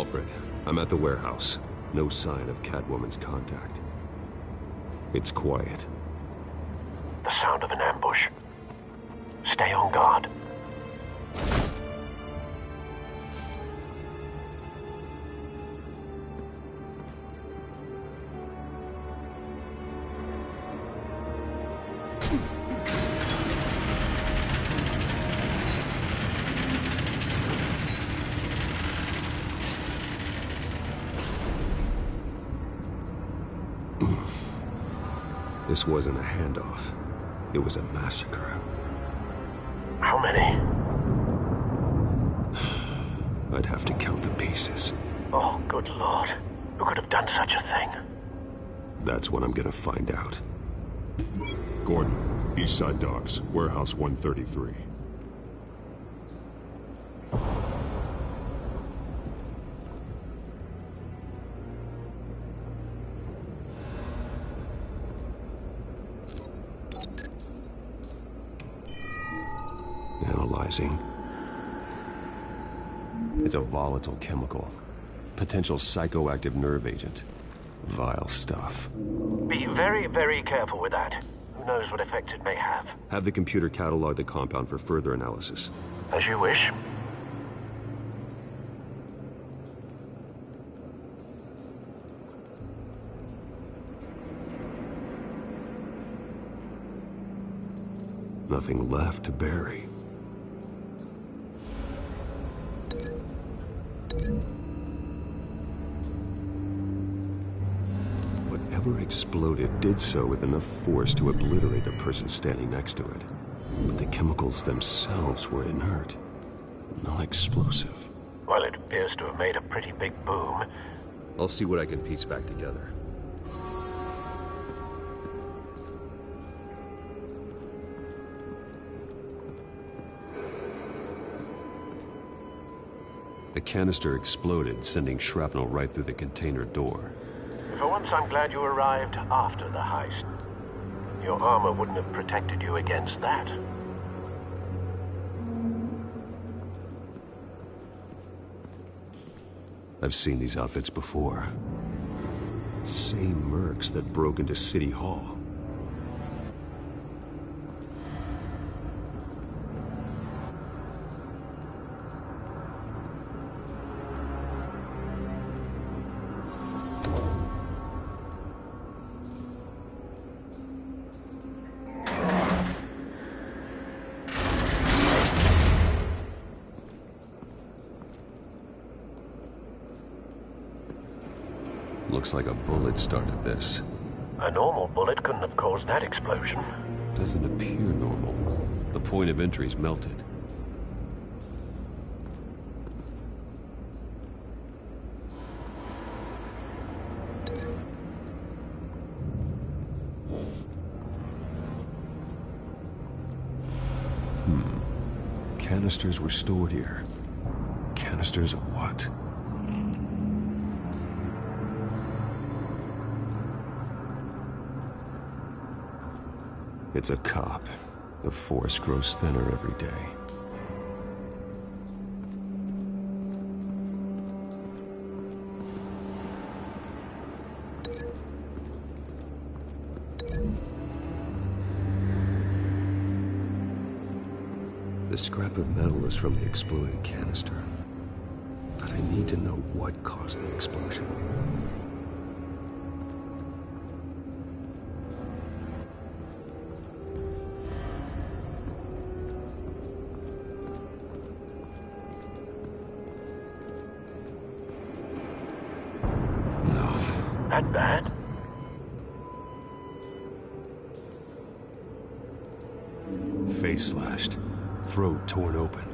Alfred, I'm at the warehouse. No sign of Catwoman's contact. It's quiet. The sound of an ambush. Stay on guard. This wasn't a handoff. It was a massacre. How many? I'd have to count the pieces. Oh, good Lord. Who could have done such a thing? That's what I'm gonna find out. Gordon, East Side Docks, Warehouse 133. Analyzing. It's a volatile chemical. Potential psychoactive nerve agent. Vile stuff. Be very, very careful with that. Who knows what effects it may have. Have the computer catalog the compound for further analysis. As you wish. Nothing left to bury. Whatever exploded did so with enough force to obliterate the person standing next to it. But the chemicals themselves were inert, not explosive. Well, it appears to have made a pretty big boom. I'll see what I can piece back together. The canister exploded, sending shrapnel right through the container door. For once, I'm glad you arrived after the heist. Your armor wouldn't have protected you against that. I've seen these outfits before. Same mercs that broke into City Hall. Looks like a bullet started this. A normal bullet couldn't have caused that explosion. Doesn't appear normal. The point of entry's melted. Canisters were stored here. Canisters of what? It's a cop. The force grows thinner every day. The scrap of metal is from the exploded canister. But I need to know what caused the explosion. That bad? Face slashed, throat torn open.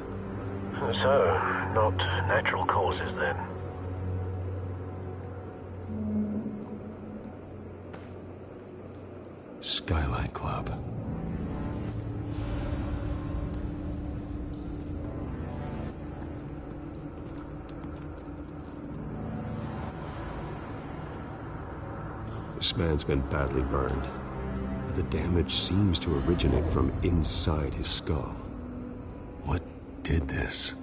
So, not natural causes then. Skyline Club. This man's been badly burned. But the damage seems to originate from inside his skull. What did this?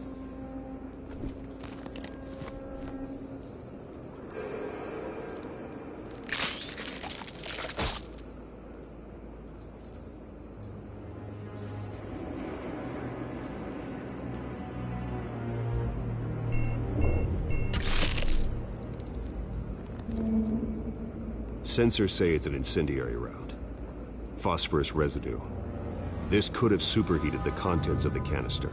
Sensors say it's an incendiary round. Phosphorus residue. This could have superheated the contents of the canister,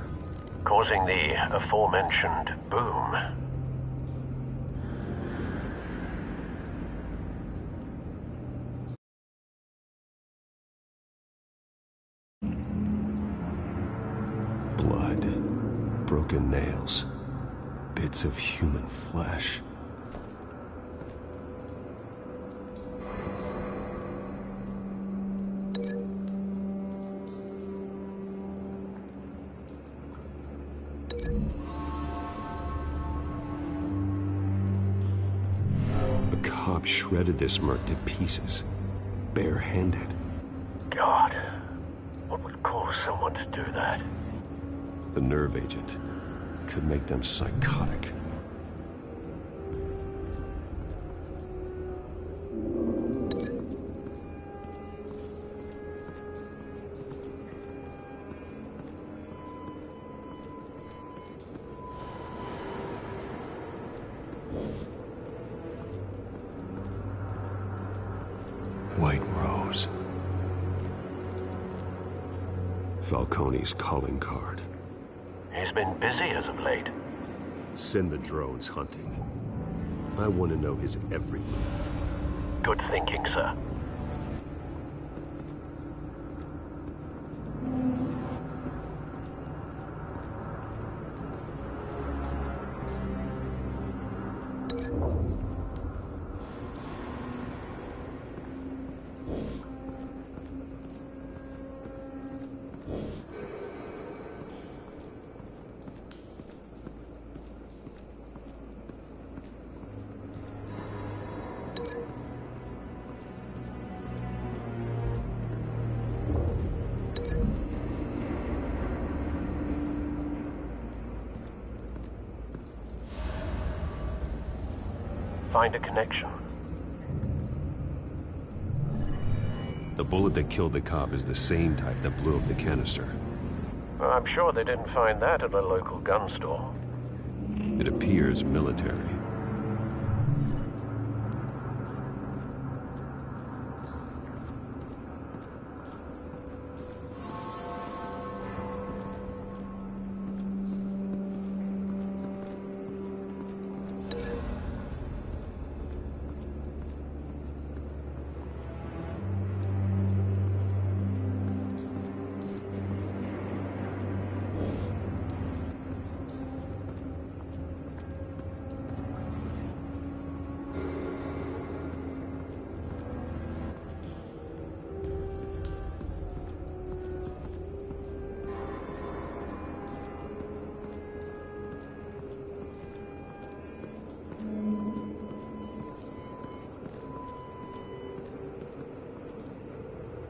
causing the aforementioned boom. Blood, broken nails, bits of human flesh. A cop shredded this merc to pieces, bare-handed. God, what would cause someone to do that? The nerve agent could make them psychotic. White Rose. Falcone's calling card. He's been busy as of late. Send the drones hunting. I want to know his every move. Good thinking, sir. Find a connection. The bullet that killed the cop is the same type that blew up the canister. I'm sure they didn't find that at a local gun store. It appears military.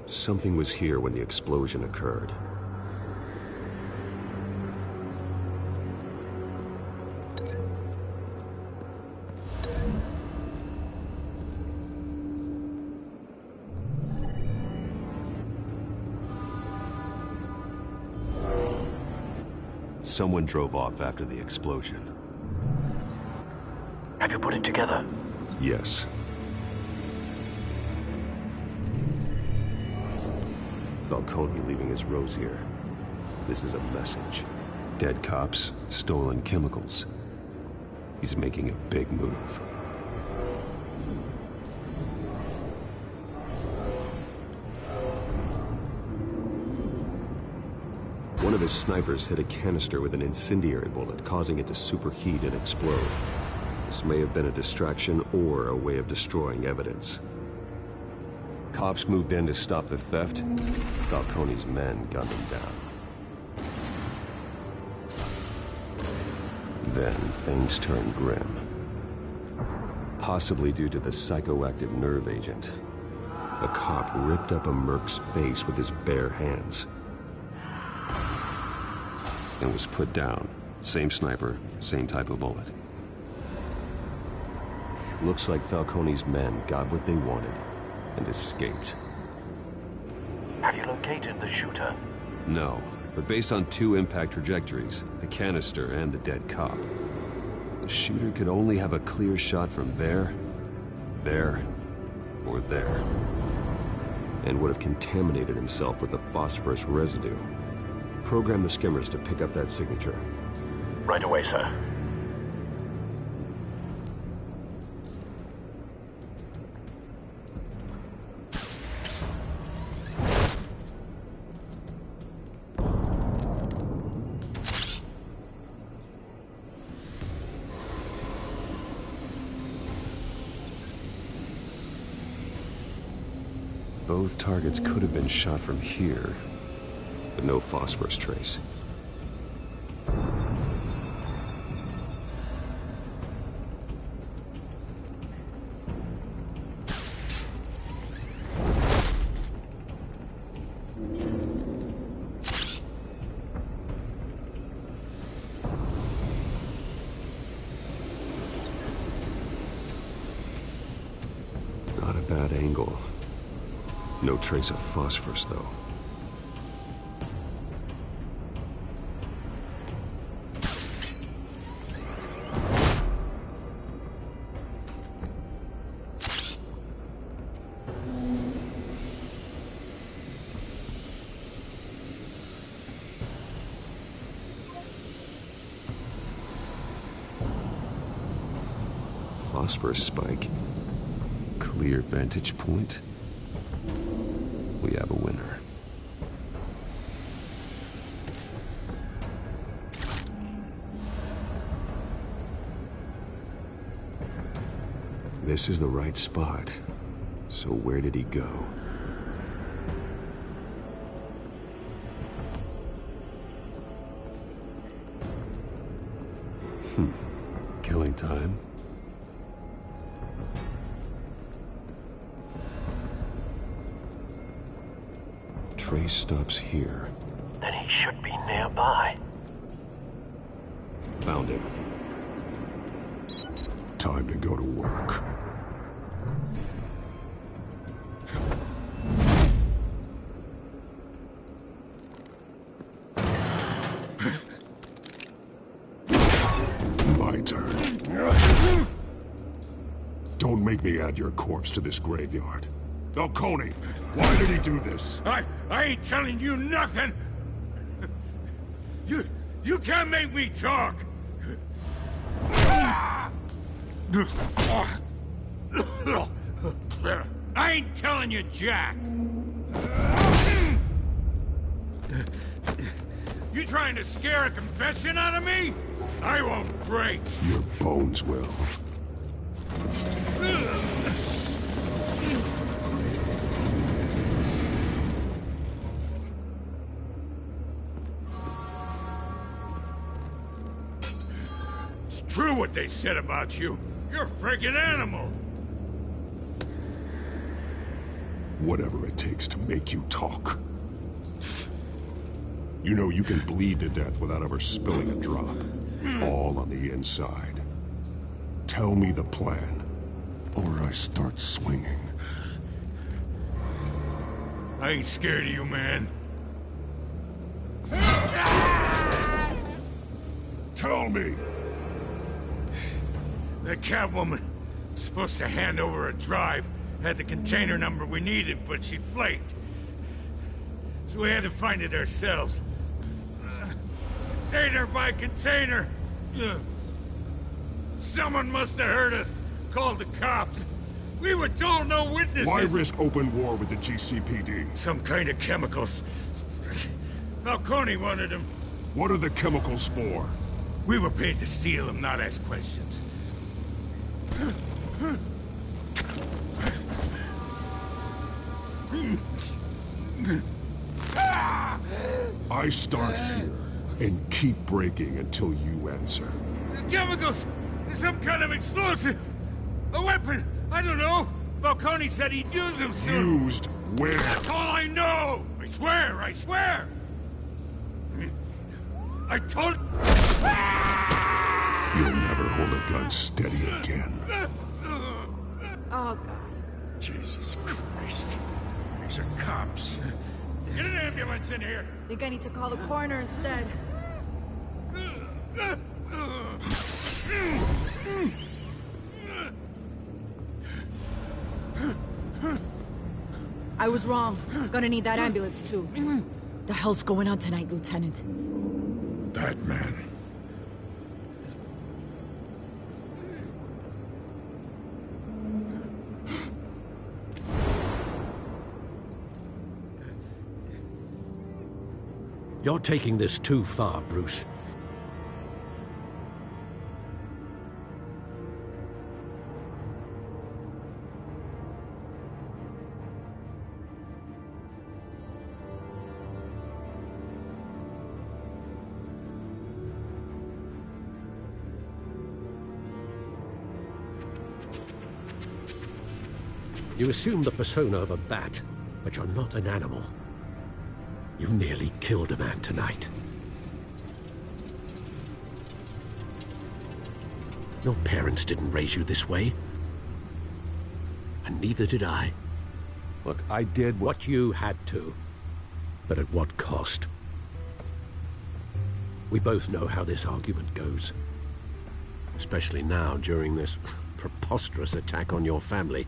Something was here when the explosion occurred. Someone drove off after the explosion. Have you put it together? Yes. Falcone leaving his rose here. This is a message. Dead cops, stolen chemicals. He's making a big move. One of his snipers hit a canister with an incendiary bullet, causing it to superheat and explode. This may have been a distraction or a way of destroying evidence. Cops moved in to stop the theft. Falcone's men gunned him down. Then things turned grim. Possibly due to the psychoactive nerve agent. A cop ripped up a merc's face with his bare hands. And was put down. Same sniper, same type of bullet. Looks like Falcone's men got what they wanted and escaped. Have you located the shooter? No, but based on two impact trajectories, the canister and the dead cop, the shooter could only have a clear shot from there, or there, and would have contaminated himself with the phosphorus residue. Program the skimmers to pick up that signature. Right away, sir. Both targets could have been shot from here, but no phosphorus trace. Not a bad angle. No trace of phosphorus, though. Phosphorus spike. Clear vantage point. We have a winner. This is the right spot. So where did he go? Killing time? Trace stops here. Then he should be nearby. Found him. Time to go to work. My turn. Don't make me add your corpse to this graveyard. Falcone, why did he do this? I ain't telling you nothing! You can't make me talk! I ain't telling you jack! You trying to scare a confession out of me? I won't break! Your bones will. True what they said about you. You're a friggin' animal. Whatever it takes to make you talk. You know you can bleed to death without ever spilling a drop. All on the inside. Tell me the plan, or I start swinging. I ain't scared of you, man. Tell me! That Catwoman was supposed to hand over a drive, had the container number we needed, but she flaked. So we had to find it ourselves. Container by container. Someone must have heard us, called the cops. We were told no witnesses. Why risk open war with the GCPD? Some kind of chemicals. Falcone wanted them. What are the chemicals for? We were paid to steal them, not ask questions. I start here and keep breaking until you answer. The chemicals! Some kind of explosive! A weapon! I don't know! Falcone said he'd use them soon! Used where? That's all I know! I swear! I swear! I told... You'll never hold a gun steady again. Oh, God. Jesus Christ. These are cops. Get an ambulance in here! Think I need to call the coroner instead. I was wrong. Gonna need that ambulance, too. The hell's going on tonight, Lieutenant? That man. You're taking this too far, Bruce. You assume the persona of a bat, but you're not an animal. You nearly killed a man tonight. Your parents didn't raise you this way. And neither did I. Look, I did what you had to. But at what cost? We both know how this argument goes. Especially now, during this preposterous attack on your family.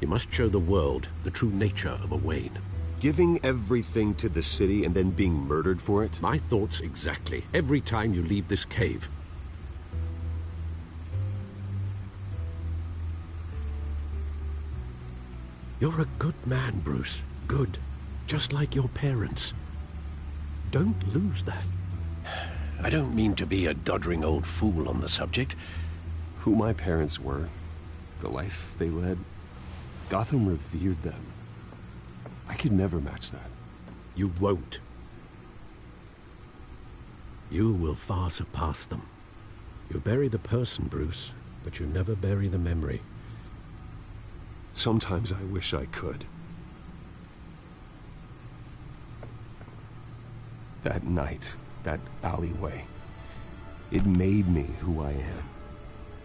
You must show the world the true nature of a Wayne. Giving everything to the city and then being murdered for it? My thoughts exactly. Every time you leave this cave. You're a good man, Bruce. Good. Just like your parents. Don't lose that. I don't mean to be a doddering old fool on the subject. Who my parents were, the life they led, Gotham revered them. I could never match that. You won't. You will far surpass them. You bury the person, Bruce, but you never bury the memory. Sometimes I wish I could. That night, that alleyway, it made me who I am.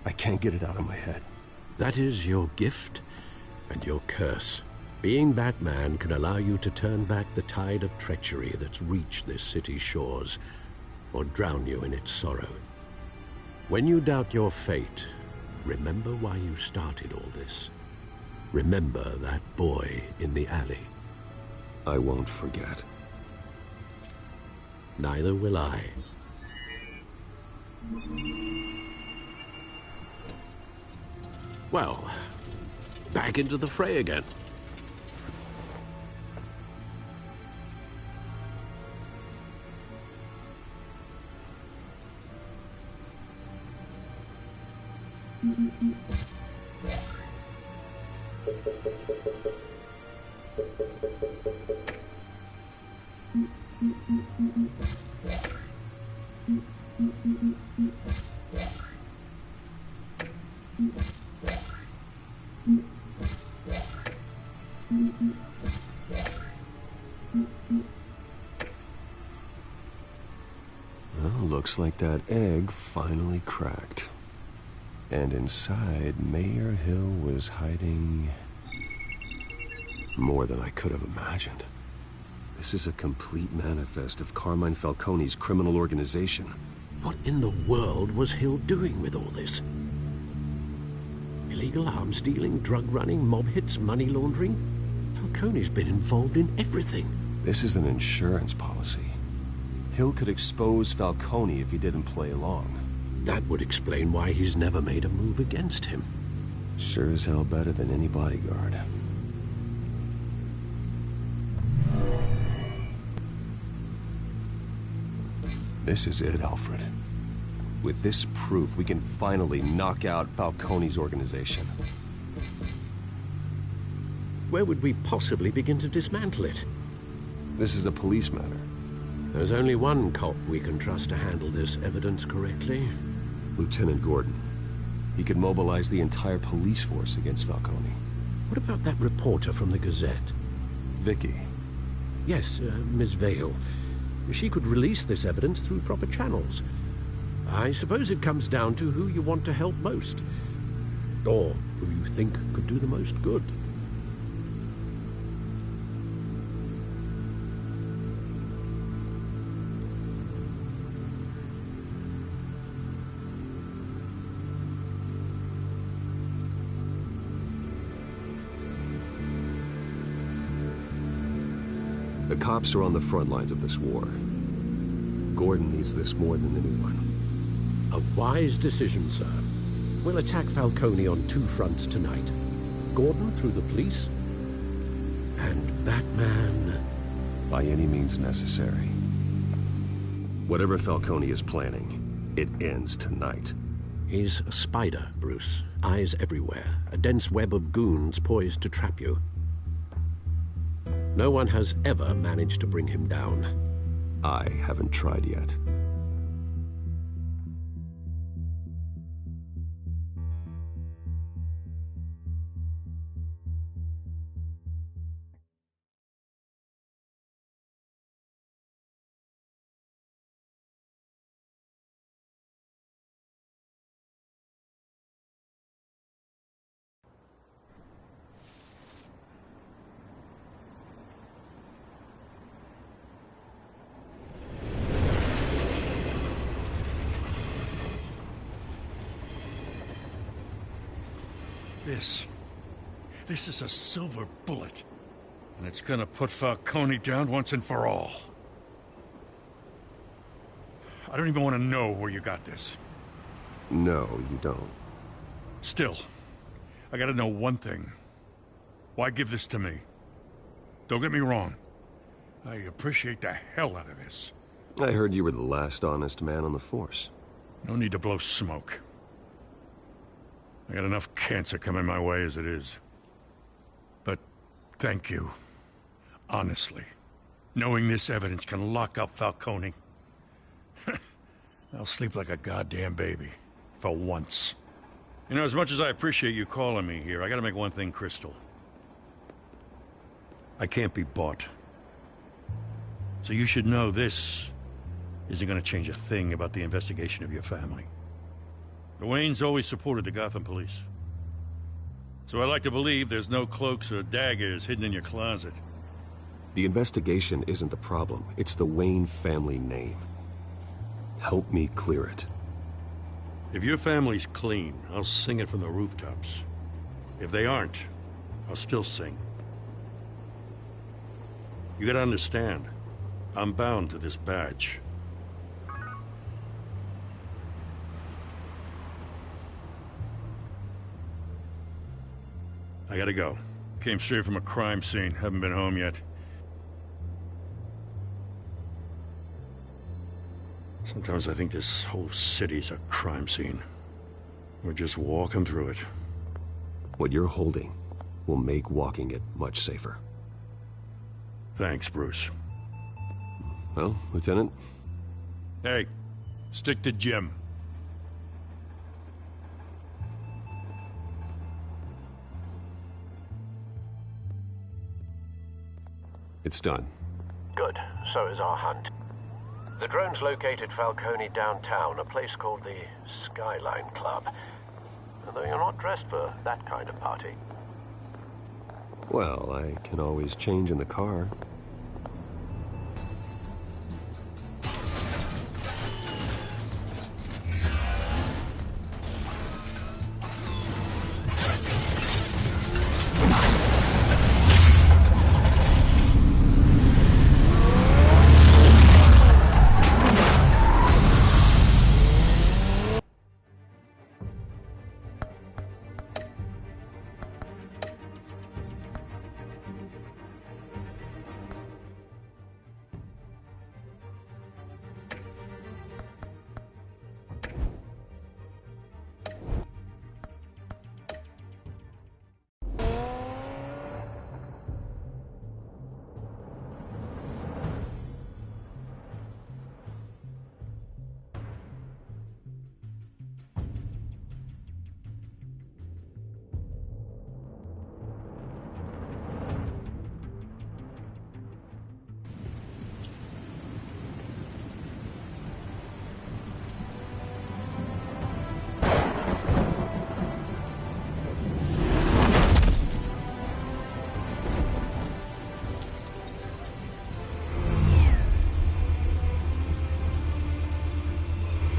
I can't get it out of my head. That is your gift and your curse. Being Batman can allow you to turn back the tide of treachery that's reached this city's shores, or drown you in its sorrow. When you doubt your fate, remember why you started all this. Remember that boy in the alley. I won't forget. Neither will I. Well, back into the fray again. Well, looks like that egg finally cracked. And inside, Mayor Hill was hiding more than I could have imagined. This is a complete manifest of Carmine Falcone's criminal organization. What in the world was Hill doing with all this? Illegal arms dealing, drug running, mob hits, money laundering? Falcone's been involved in everything. This is an insurance policy. Hill could expose Falcone if he didn't play along. That would explain why he's never made a move against him. Sure as hell better than any bodyguard. This is it, Alfred. With this proof, we can finally knock out Falcone's organization. Where would we possibly begin to dismantle it? This is a police matter. There's only one cop we can trust to handle this evidence correctly. Lieutenant Gordon. He could mobilize the entire police force against Falcone. What about that reporter from the Gazette? Vicky. Yes, Miss Vale. She could release this evidence through proper channels. I suppose it comes down to who you want to help most. Or who you think could do the most good. The cops are on the front lines of this war. Gordon needs this more than anyone. A wise decision, sir. We'll attack Falcone on two fronts tonight. Gordon through the police, and Batman... by any means necessary. Whatever Falcone is planning, it ends tonight. He's a spider, Bruce. Eyes everywhere. A dense web of goons poised to trap you. No one has ever managed to bring him down. I haven't tried yet. This is a silver bullet. And it's gonna put Falcone down once and for all. I don't even want to know where you got this. No, you don't. Still, I gotta know one thing. Why give this to me? Don't get me wrong. I appreciate the hell out of this. I heard you were the last honest man on the force. No need to blow smoke. I got enough cancer coming my way as it is. But thank you. Honestly. Knowing this evidence can lock up Falcone. I'll sleep like a goddamn baby. For once. You know, as much as I appreciate you calling me here, I gotta make one thing crystal. I can't be bought. So you should know this isn't gonna change a thing about the investigation of your family. The Waynes always supported the Gotham police. So I like to believe there's no cloaks or daggers hidden in your closet. The investigation isn't the problem. It's the Wayne family name. Help me clear it. If your family's clean, I'll sing it from the rooftops. If they aren't, I'll still sing. You gotta understand, I'm bound to this badge. I gotta go. Came straight from a crime scene. Haven't been home yet. Sometimes I think this whole city's a crime scene. We're just walking through it. What you're holding will make walking it much safer. Thanks, Bruce. Well, Lieutenant? Hey, stick to Jim. It's done. Good. So is our hunt. The drone's located Falcone downtown, a place called the Skyline Club. Although you're not dressed for that kind of party. Well, I can always change in the car.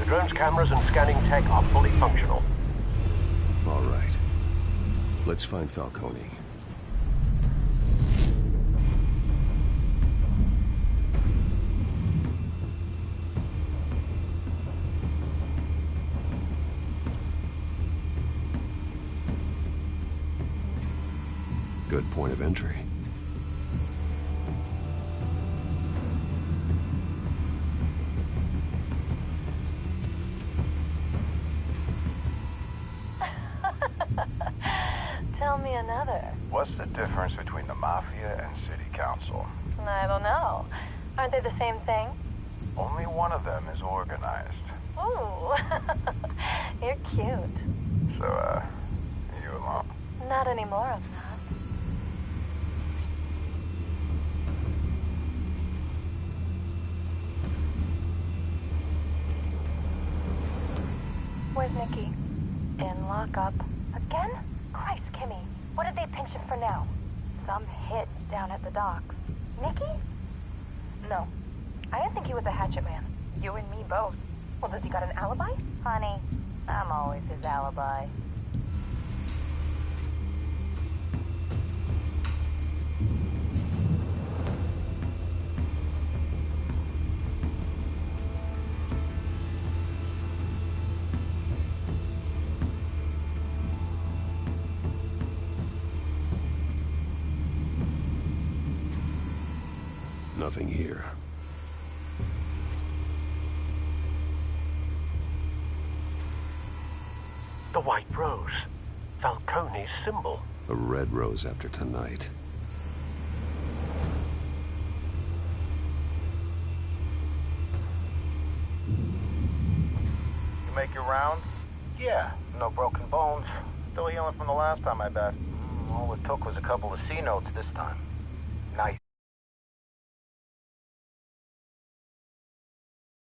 Drone's cameras and scanning tech are fully functional. All right. Let's find Falcone. point of entry. Tell me another. What's the difference between the Mafia and City Council? I don't know. Aren't they the same thing? Only one of them is organized. Ooh, you're cute. So, you alone? Not anymore, I'm not. Where's Nicky? In lockup. Again? Christ, Kimmy. What did they pinch him for now? Some hit down at the docks. Nicky? No. I didn't think he was a hatchet man. You and me both. Well, does he got an alibi? Honey, I'm always his alibi. Nothing here. The White Rose. Falcone's symbol. A red rose after tonight. You make your round? Yeah, no broken bones. Still healing from the last time, I bet. All it took was a couple of C notes this time. Nice.